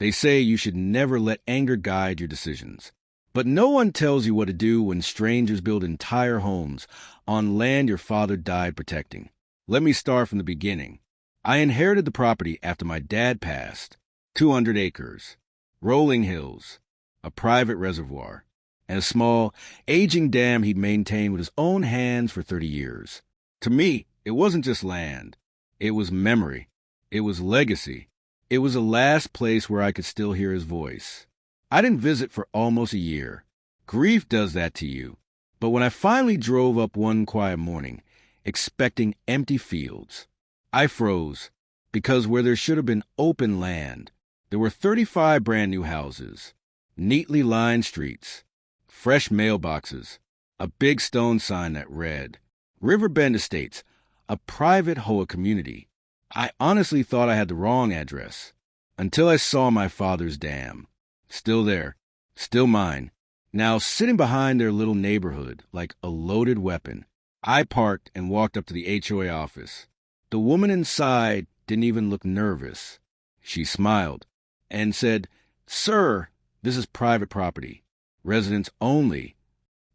They say you should never let anger guide your decisions. But no one tells you what to do when strangers build entire homes on land your father died protecting. Let me start from the beginning. I inherited the property after my dad passed. 200 acres, rolling hills, a private reservoir, and a small, aging dam he'd maintained with his own hands for 30 years. To me, it wasn't just land. It was memory. It was legacy. It was the last place where I could still hear his voice. I didn't visit for almost a year. Grief does that to you. But when I finally drove up one quiet morning, expecting empty fields, I froze, because where there should have been open land, there were 35 brand new houses, neatly lined streets, fresh mailboxes, a big stone sign that read, Riverbend Estates, a private HOA community. I honestly thought I had the wrong address, until I saw my father's dam. Still there, still mine. Now sitting behind their little neighborhood like a loaded weapon. I parked and walked up to the HOA office. The woman inside didn't even look nervous. She smiled and said, "Sir, this is private property. Residents only."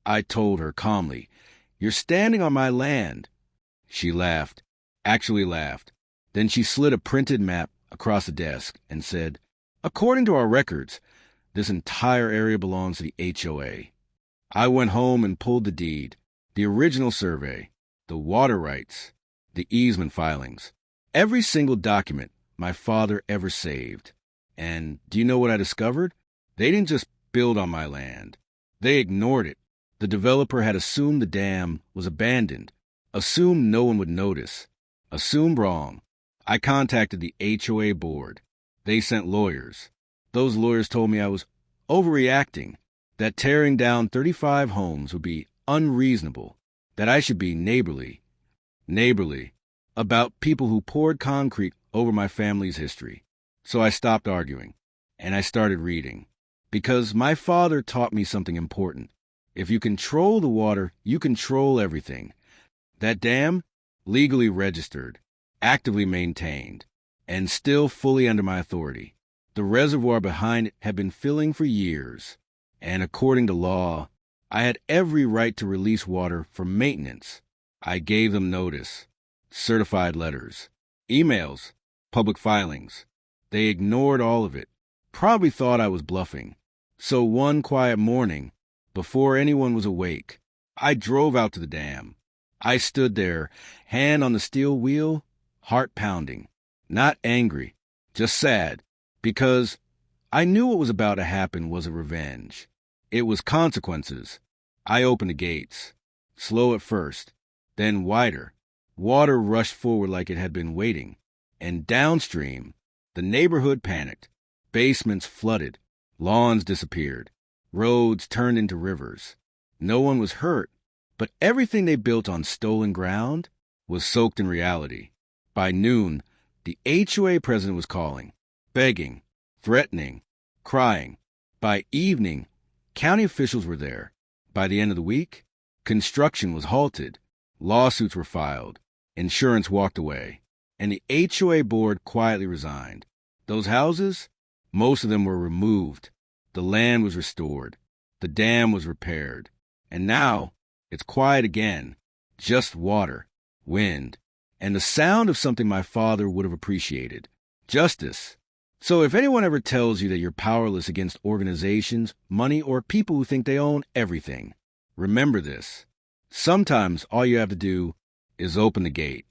I told her calmly, "You're standing on my land." She laughed, actually laughed. Then she slid a printed map across the desk and said, "According to our records, this entire area belongs to the HOA." I went home and pulled the deed, the original survey, the water rights, the easement filings, every single document my father ever saved. And do you know what I discovered? They didn't just build on my land. They ignored it. The developer had assumed the dam was abandoned, assumed no one would notice, assumed wrong. I contacted the HOA board. They sent lawyers. Those lawyers told me I was overreacting, that tearing down 35 homes would be unreasonable, that I should be neighborly about people who poured concrete over my family's history. So I stopped arguing, and I started reading. Because my father taught me something important. If you control the water, you control everything. That dam, legally registered, actively maintained, and still fully under my authority. The reservoir behind it had been filling for years, and according to law, I had every right to release water for maintenance. I gave them notice, certified letters, emails, public filings. They ignored all of it, probably thought I was bluffing. So one quiet morning, before anyone was awake, I drove out to the dam. I stood there, hand on the steel wheel, heart pounding, not angry, just sad, because I knew what was about to happen wasn't revenge. It was consequences. I opened the gates, slow at first, then wider. Water rushed forward like it had been waiting, and downstream, the neighborhood panicked. Basements flooded, lawns disappeared, roads turned into rivers. No one was hurt, but everything they built on stolen ground was soaked in reality. By noon, the HOA president was calling, begging, threatening, crying. By evening, county officials were there. By the end of the week, construction was halted, lawsuits were filed, insurance walked away, and the HOA board quietly resigned. Those houses, most of them were removed. The land was restored. The dam was repaired. And now, it's quiet again. Just water, wind, and the sound of something my father would have appreciated. Justice. So if anyone ever tells you that you're powerless against organizations, money, or people who think they own everything, remember this. Sometimes all you have to do is open the gate.